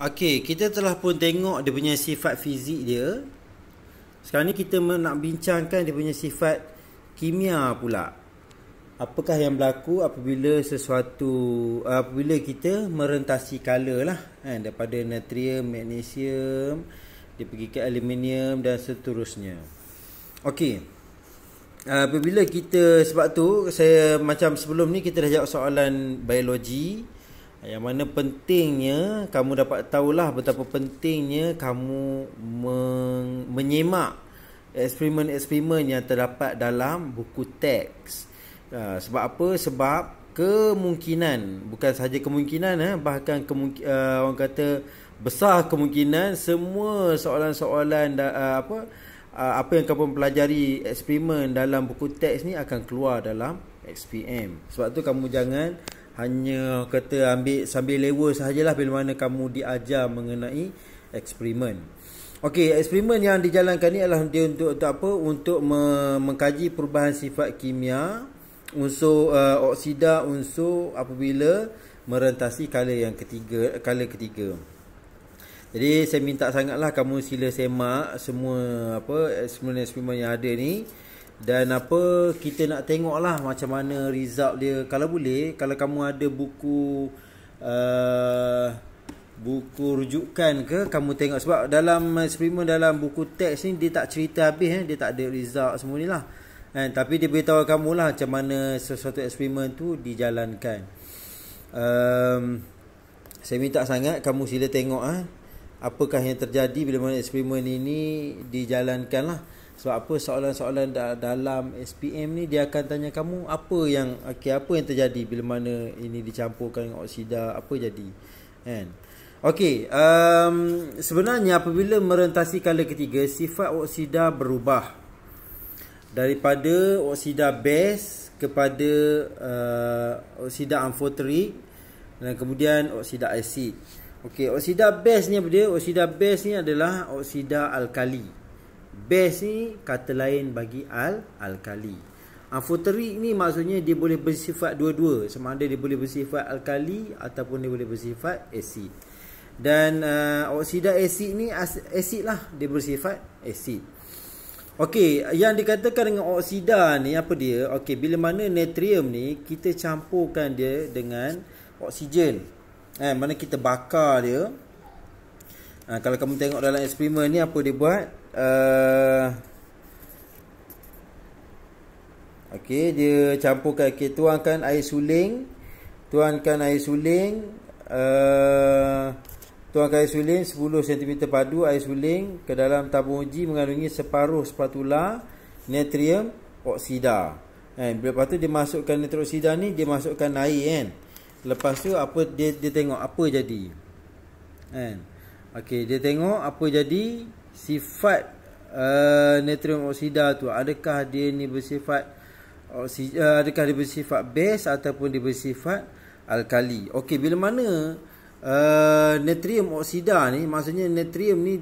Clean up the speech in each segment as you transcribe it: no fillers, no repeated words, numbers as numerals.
Okey, kita telah pun tengok dia punya sifat fizik dia. Sekarang ni kita nak bincangkan dia punya sifat kimia pula. Apakah yang berlaku apabila apabila kita merentasi color lah, daripada natrium, magnesium, dia pergi ke aluminium dan seterusnya. Okey. Apabila kita, sebab tu saya macam sebelum ni kita dah jawab soalan biologi, yang mana pentingnya kamu dapat tahulah betapa pentingnya kamu menyemak eksperimen-eksperimen yang terdapat dalam buku teks. Sebab apa? Sebab kemungkinan, bukan sahaja kemungkinan, bahkan orang kata besar kemungkinan semua soalan-soalan apa yang kamu pelajari eksperimen dalam buku teks ni akan keluar dalam XPM. Sebab tu kamu jangan hanya kata ambil sambil lewa sahajalah bila mana kamu diajar mengenai eksperimen. Okey, eksperimen yang dijalankan ni adalah dia untuk apa? Untuk mengkaji perubahan sifat kimia unsur oksida unsur apabila merentasi color ketiga. Jadi saya minta sangatlah kamu sila semak semua eksperimen yang ada ni, dan kita nak tengoklah macam mana result dia. Kalau boleh, kalau kamu ada buku rujukan ke, kamu tengok. Sebab dalam eksperimen dalam buku teks ni dia tak cerita habis, dia tak ada result semua ni lah. Tapi dia beritahu kamu lah macam mana sesuatu eksperimen tu dijalankan. Saya minta sangat kamu sila tengok apakah yang terjadi bila mana eksperimen ini dijalankan lah. Sebab apa, soalan-soalan dalam SPM ni dia akan tanya kamu apa yang terjadi bila mana ini dicampurkan dengan oksida, apa jadi. Okey, sebenarnya apabila merentasi color ketiga, sifat oksida berubah daripada oksida base kepada oksida amfoterik dan kemudian oksida asid. Okey, oksida base ni apa dia? Oksida base ni adalah oksida alkali. Base ni kata lain bagi alkali. Amfoterik ni maksudnya dia boleh bersifat dua-dua, sama ada dia boleh bersifat alkali ataupun dia boleh bersifat asid. Dan oksida asid ni asid lah, dia bersifat asid. Okey, yang dikatakan dengan oksida ni apa dia? Okey, bila mana natrium ni kita campurkan dia dengan oksigen, mana kita bakar dia. Kalau kamu tengok dalam eksperimen ni apa dia buat? Okey, dia campurkan, tuangkan air suling, tuangkan air suling 10 cm padu air suling ke dalam tabung uji mengandungi separuh spatula natrium oksida. Lepas tu dia masukkan natrium oksida ni, dia masukkan air Lepas tu dia tengok apa jadi. Okey, dia tengok apa jadi sifat natrium oksida tu. Adakah dia ni bersifat adakah dia bersifat base ataupun dia bersifat alkali. Okey, bila mana natrium oksida ni, maksudnya natrium ni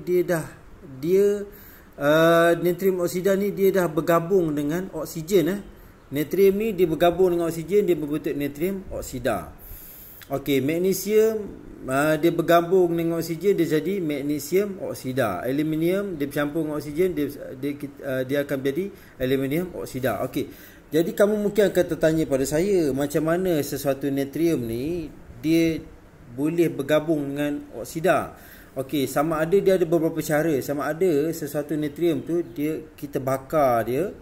natrium oksida ni dia dah bergabung dengan oksigen. Natrium ni dia bergabung dengan oksigen, dia berbentuk natrium oksida. Okey, magnesium dia bergabung dengan oksigen, dia jadi magnesium oksida. Aluminium dia bercampur dengan oksigen, dia akan menjadi aluminium oksida. Okey, jadi kamu mungkin akan tertanya pada saya, macam mana sesuatu natrium ni dia boleh bergabung dengan oksida. Okey, sama ada dia ada beberapa cara. Sama ada sesuatu natrium tu kita bakar dia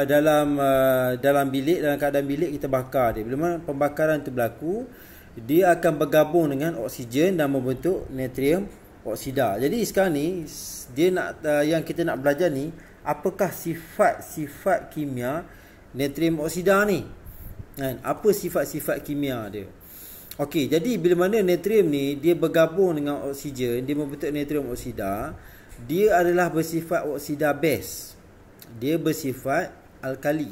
dalam bilik, dalam keadaan bilik kita bakar dia. Bila mana pembakaran tu berlaku, dia akan bergabung dengan oksigen dan membentuk natrium oksida. Jadi sekarang ni yang kita nak belajar ni, apakah sifat-sifat kimia natrium oksida ni? Apa sifat-sifat kimia dia? Okey, jadi bila mana natrium ni dia bergabung dengan oksigen, dia membentuk natrium oksida, dia adalah bersifat oksida base. Dia bersifat alkali.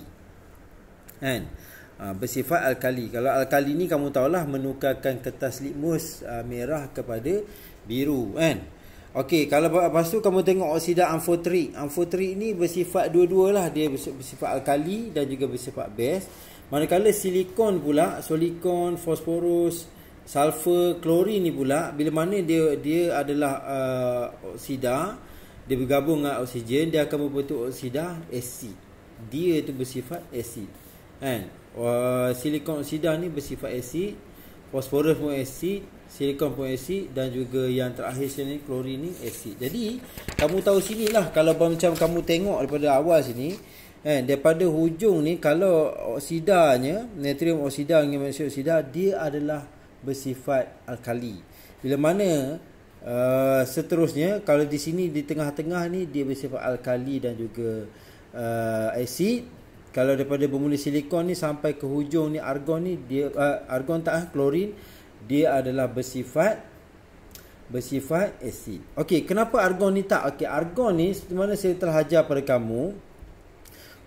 Bersifat alkali. Kalau alkali ni kamu tahulah menukarkan kertas litmus merah kepada biru, Okey, kalau lepas tu kamu tengok oksida amfoterik. Amfoterik ni bersifat dua-dualah, dia bersifat alkali dan juga bersifat base. Manakala silikon pula, silikon, fosforus, sulfur klorin ni pula, bila mana dia adalah oksida, dia bergabung dengan oksigen, dia akan membentuk oksida asid. Dia itu bersifat asid. Kan? Silikon oksida ni bersifat asid, fosforus pun asid, silikon pun asid, dan juga yang terakhir sini klorin ni asid. Jadi kamu tahu sinilah, kalau macam kamu tengok daripada awal sini, daripada hujung ni, kalau oksidanya, natrium oksida dengan magnesium oksida, dia adalah bersifat alkali. Bila mana seterusnya, kalau di sini di tengah-tengah ni dia bersifat alkali dan juga asid. Kalau daripada bermula silikon ni sampai ke hujung ni argon ni, dia klorin, dia adalah bersifat asid. Okey, kenapa argon ni tak? Okey, argon ni seperti mana saya telah ajar pada kamu,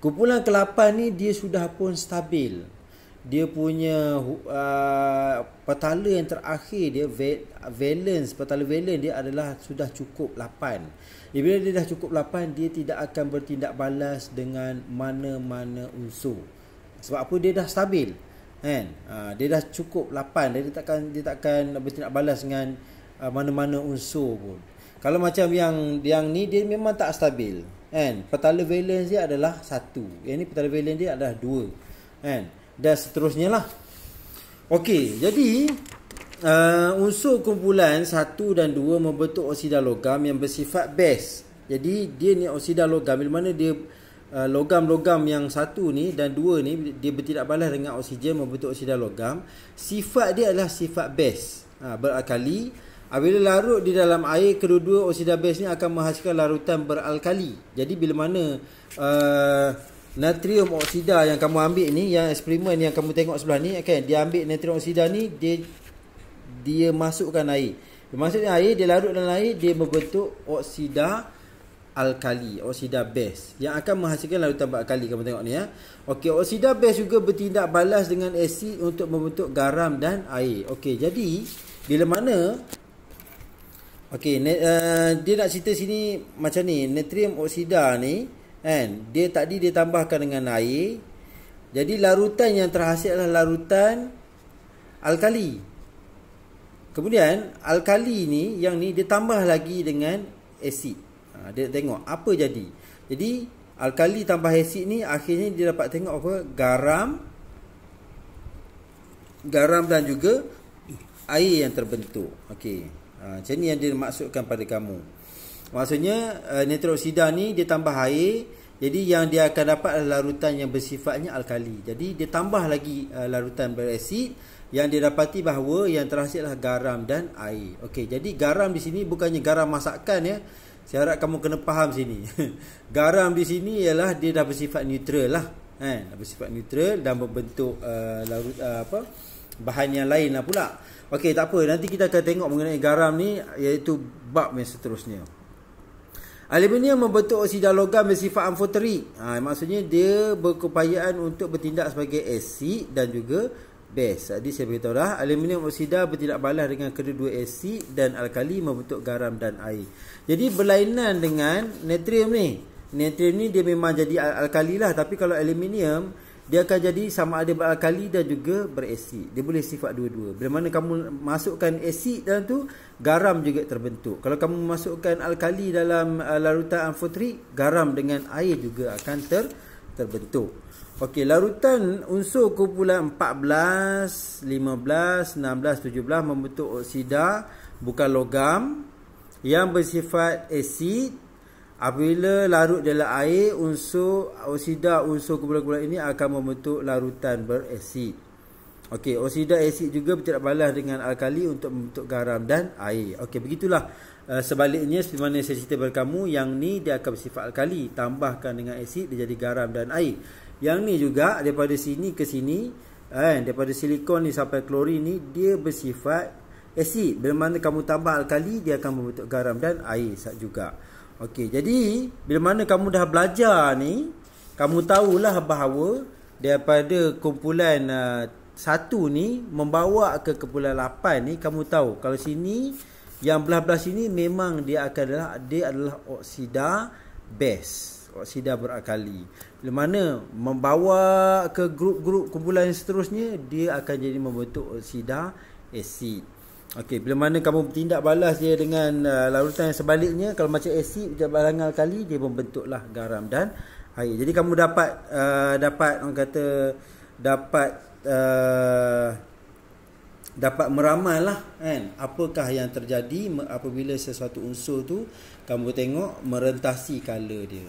kumpulan ke-8 ni dia sudah pun stabil. Dia punya petala yang terakhir dia, petala valen dia adalah sudah cukup 8. Bila dia dah cukup 8, dia tidak akan bertindak balas dengan mana-mana unsur. Sebab apa? Dia dah stabil. Kan? Dia dah cukup 8. Dia takkan bertindak balas dengan mana-mana unsur pun. Kalau macam yang ni, dia memang tak stabil. Kan? Petala valence dia adalah 1. Yang ni petala valence dia adalah 2. Kan? Dan seterusnya lah. Okey, jadi unsur kumpulan 1 dan 2 membentuk oksida logam yang bersifat base. Jadi dia ni oksida logam, bila mana dia logam-logam yang 1 ni dan 2 ni dia bertindak balas dengan oksigen membentuk oksida logam. Sifat dia adalah sifat base, beralkali. Bila larut di dalam air, kedua-dua oksida base ni akan menghasilkan larutan beralkali. Jadi bila mana natrium oksida yang kamu ambil ni, yang eksperimen yang kamu tengok sebelah ni, okay, dia ambil natrium oksida ni, dia masukkan air. Dia masukkan air, dia larut dalam air, dia membentuk oksida alkali, oksida base yang akan menghasilkan larutan beralkali. Kamu tengok ni ya. Okey, oksida base juga bertindak balas dengan asid untuk membentuk garam dan air. Okey, jadi bila mana dia nak cerita sini macam ni, natrium oksida ni kan, dia tadi dia tambahkan dengan air. Jadi larutan yang terhasil adalah larutan alkali. Kemudian alkali ni, yang ni dia tambah lagi dengan asid. Dia tengok apa jadi. Jadi alkali tambah asid ni, akhirnya dia dapat tengok apa? Garam dan juga air yang terbentuk. Okey. Macam ni yang dia maksudkan pada kamu. Maksudnya natrium oksida ni dia tambah air. Jadi yang dia akan dapat adalah larutan yang bersifatnya alkali. Jadi dia tambah lagi larutan berasid. Yang dia dapati bahawa yang terhasil adalah garam dan air. Okey, jadi garam di sini bukannya garam masakan ya. Saya harap kamu kena faham sini. Garam di sini ialah dia dah bersifat neutral lah. Dah bersifat neutral dan membentuk bahan yang lain lah pula. Okey, tak apa. Nanti kita akan tengok mengenai garam ni, iaitu bab yang seterusnya. Aluminium membentuk oksida logam bersifat amfoterik. Maksudnya dia berkeupayaan untuk bertindak sebagai asid dan juga base. Jadi saya beritahu dah, aluminium oksida bertindak balas dengan kedua-dua asid dan alkali membentuk garam dan air. Jadi berlainan dengan natrium ni. Natrium ni dia memang jadi alkali lah, tapi kalau aluminium dia akan jadi sama ada beralkali dan juga berasid. Dia boleh sifat dua-dua. Bila mana kamu masukkan asid dalam tu, garam juga terbentuk. Kalau kamu masukkan alkali dalam larutan amfoterik, garam dengan air juga akan terbentuk. Okey, larutan unsur kumpulan 14, 15, 16, 17 membentuk oksida bukan logam yang bersifat asid. Apabila larut dalam air, unsur oksida unsur kumpulan-kumpulan ini akan membentuk larutan berasid. Okey, oksida asid juga bertindak balas dengan alkali untuk membentuk garam dan air. Okey, begitulah. Sebaliknya seperti mana saya cerita kepada kamu, yang ni dia akan bersifat alkali, tambahkan dengan asid dia jadi garam dan air. Yang ni juga daripada sini ke sini, daripada silikon ni sampai klorin ni, dia bersifat asid. Bila mana kamu tambah alkali, dia akan membentuk garam dan air juga. Okey, jadi bila mana kamu dah belajar ni, kamu tahulah bahawa daripada kumpulan 1 ni membawa ke kumpulan 8 ni, kamu tahu kalau sini yang belah-belah sini memang dia adalah oksida base, oksida beralkali. Bila mana membawa ke grup-grup kumpulan yang seterusnya, dia akan jadi membentuk oksida asid. Okey, bila mana kamu bertindak balas dia dengan larutan yang sebaliknya, kalau macam asid berbalangan kali, dia membentuklah garam dan air. Jadi kamu dapat orang kata dapat meramal lah kan, apakah yang terjadi apabila sesuatu unsur tu kamu tengok merentasi color dia.